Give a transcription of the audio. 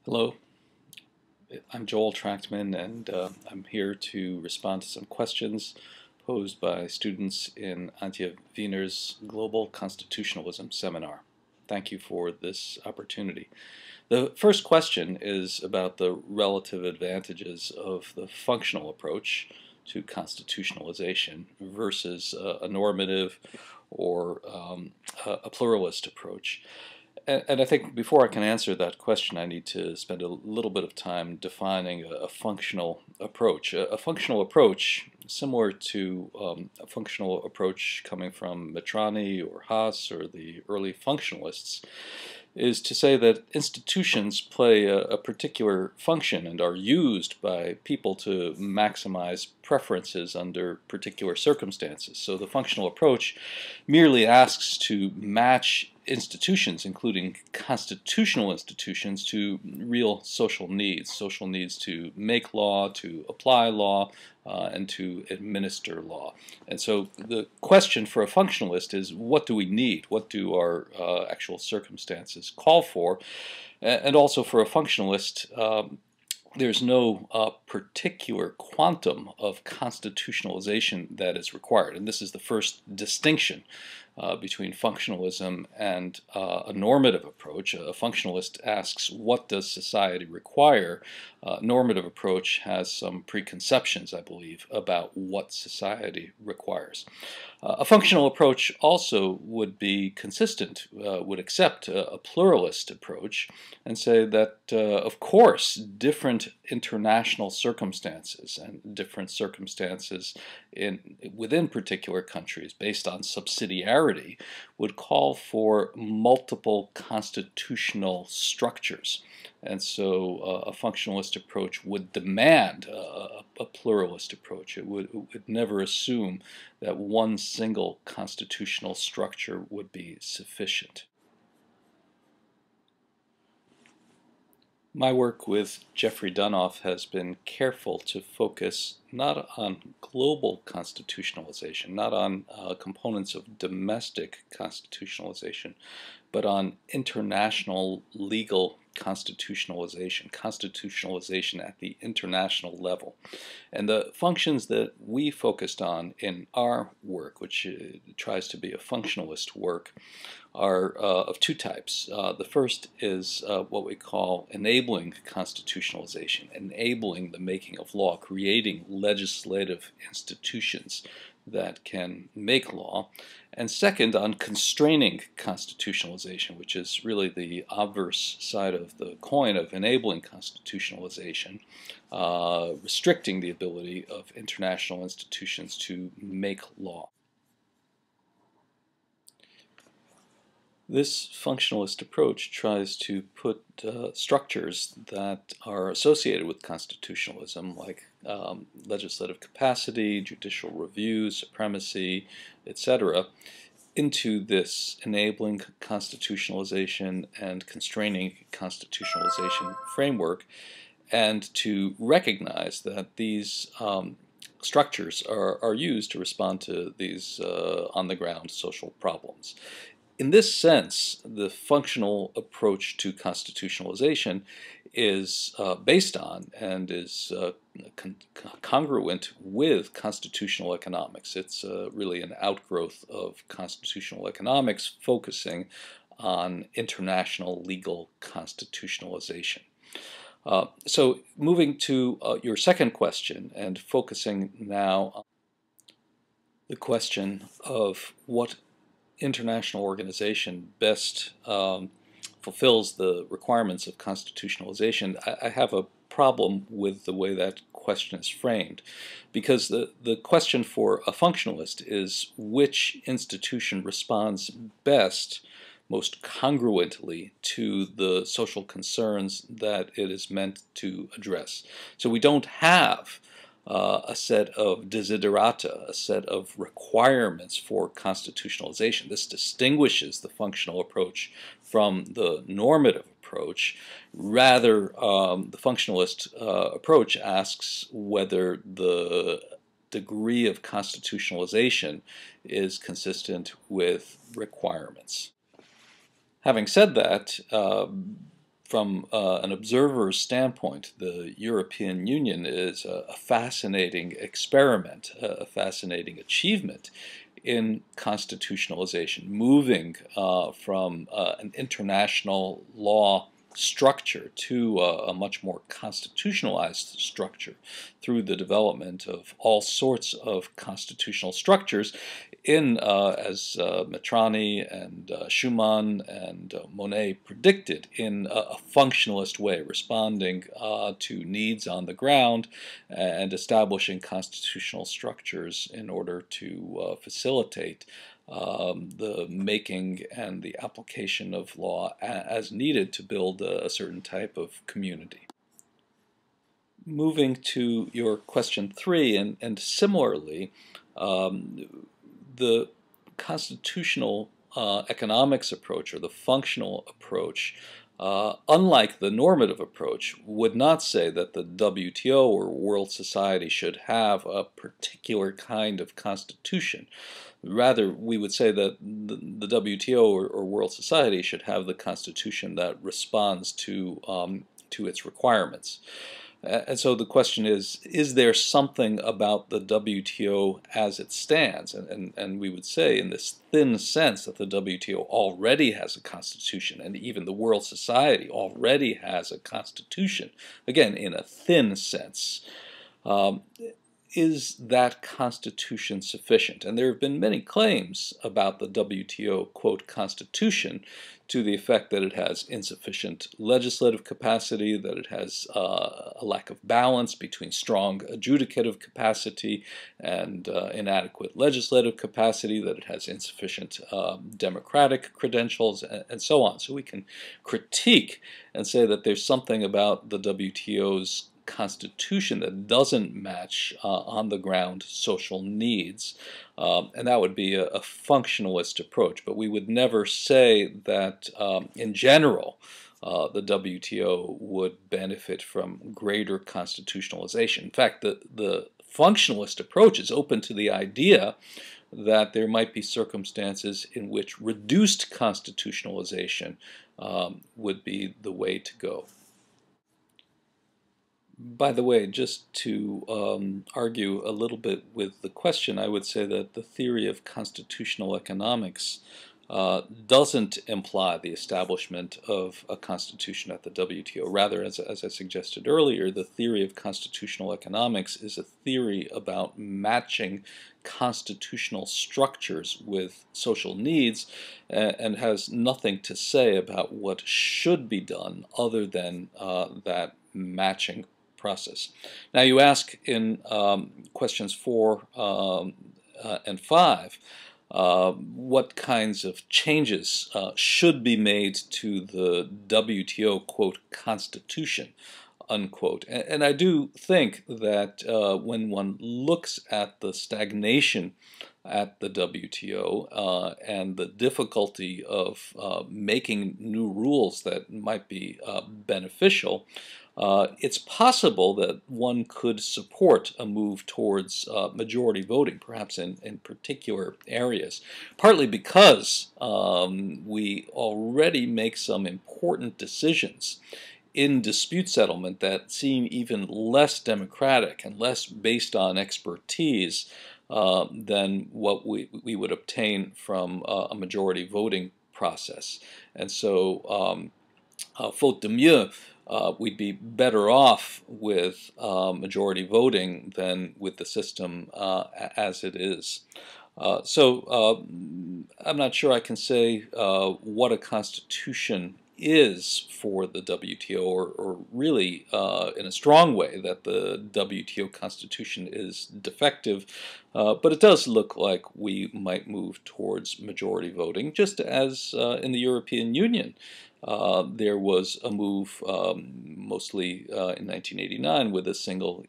Hello, I'm Joel Trachtman, and I'm here to respond to some questions posed by students in Antje Wiener's Global Constitutionalism seminar. Thank you for this opportunity. The first question is about the relative advantages of the functional approach to constitutionalization versus a normative or a pluralist approach. And I think before I can answer that question, I need to spend a little bit of time defining a functional approach. A functional approach, similar to a functional approach coming from Mitrani or Haas or the early functionalists, is to say that institutions play a particular function and are used by people to maximize preferences under particular circumstances. So the functional approach merely asks to match institutions, including constitutional institutions, to real social needs to make law, to apply law, and to administer law. And so the question for a functionalist is, what do we need? What do our actual circumstances call for? And also for a functionalist, there's no particular quantum of constitutionalization that is required. And this is the first distinction between functionalism and a normative approach. A functionalist asks, what does society require? A normative approach has some preconceptions, I believe, about what society requires. A functional approach also would be consistent, would accept a pluralist approach and say that, of course, different international circumstances and different circumstances within particular countries based on subsidiarity would call for multiple constitutional structures. And so a functionalist approach would demand a pluralist approach. It would never assume that one single constitutional structure would be sufficient. My work with Jeffrey Dunoff has been careful to focus not on global constitutionalization, not on components of domestic constitutionalization, but on international legal constitutionalization, constitutionalization at the international level. And the functions that we focused on in our work, which tries to be a functionalist work, are of two types. The first is what we call enabling constitutionalization, enabling the making of law, creating legislative institutions that can make law. And second, on constraining constitutionalization, which is really the obverse side of the coin of enabling constitutionalization, restricting the ability of international institutions to make law. This functionalist approach tries to put structures that are associated with constitutionalism, like legislative capacity, judicial review, supremacy, etc., into this enabling constitutionalization and constraining constitutionalization framework, and to recognize that these structures are used to respond to these on-the-ground social problems. In this sense, the functional approach to constitutionalization is based on and is congruent with constitutional economics. It's really an outgrowth of constitutional economics focusing on international legal constitutionalization. So moving to your second question and focusing now on the question of what international organization best fulfills the requirements of constitutionalization, I have a problem with the way that question is framed, because the question for a functionalist is which institution responds best, most congruently to the social concerns that it is meant to address. So we don't have a set of desiderata, a set of requirements for constitutionalization. This distinguishes the functional approach from the normative approach. Rather, the functionalist approach asks whether the degree of constitutionalization is consistent with requirements. Having said that, from an observer's standpoint, the European Union is a fascinating experiment, a fascinating achievement in constitutionalization, moving from an international law structure to a much more constitutionalized structure through the development of all sorts of constitutional structures in, as Metrani and Schuman and Monet predicted, in a functionalist way, responding to needs on the ground and establishing constitutional structures in order to facilitate the making and the application of law as needed to build a certain type of community. Moving to your question 3, and similarly, the constitutional economics approach, or the functional approach, unlike the normative approach, would not say that the WTO or world society should have a particular kind of constitution. Rather, we would say that the WTO or world society should have the constitution that responds to its requirements. And so the question is there something about the WTO as it stands? And we would say in this thin sense that the WTO already has a constitution, and even the world society already has a constitution, again, in a thin sense. Is that constitution sufficient? And there have been many claims about the WTO, quote, constitution, to the effect that it has insufficient legislative capacity, that it has a lack of balance between strong adjudicative capacity and inadequate legislative capacity, that it has insufficient democratic credentials, and so on. So we can critique and say that there's something about the WTO's constitution that doesn't match on-the-ground social needs, and that would be a functionalist approach. But we would never say that in general the WTO would benefit from greater constitutionalization. In fact, the functionalist approach is open to the idea that there might be circumstances in which reduced constitutionalization would be the way to go. By the way, just to argue a little bit with the question, I would say that the theory of constitutional economics doesn't imply the establishment of a constitution at the WTO. Rather, as I suggested earlier, the theory of constitutional economics is a theory about matching constitutional structures with social needs, and has nothing to say about what should be done other than that matching process. Now, you ask in questions 4 and 5 what kinds of changes should be made to the WTO, quote, constitution, unquote. And I do think that when one looks at the stagnation at the WTO and the difficulty of making new rules that might be beneficial, it's possible that one could support a move towards majority voting, perhaps in particular areas, partly because we already make some important decisions in dispute settlement that seem even less democratic and less based on expertise than what we would obtain from a majority voting process. And so, faute de mieux, we'd be better off with majority voting than with the system as it is. I'm not sure I can say what a constitution is for the WTO, or really in a strong way that the WTO constitution is defective, but it does look like we might move towards majority voting, just as in the European Union. There was a move mostly in 1989 with a single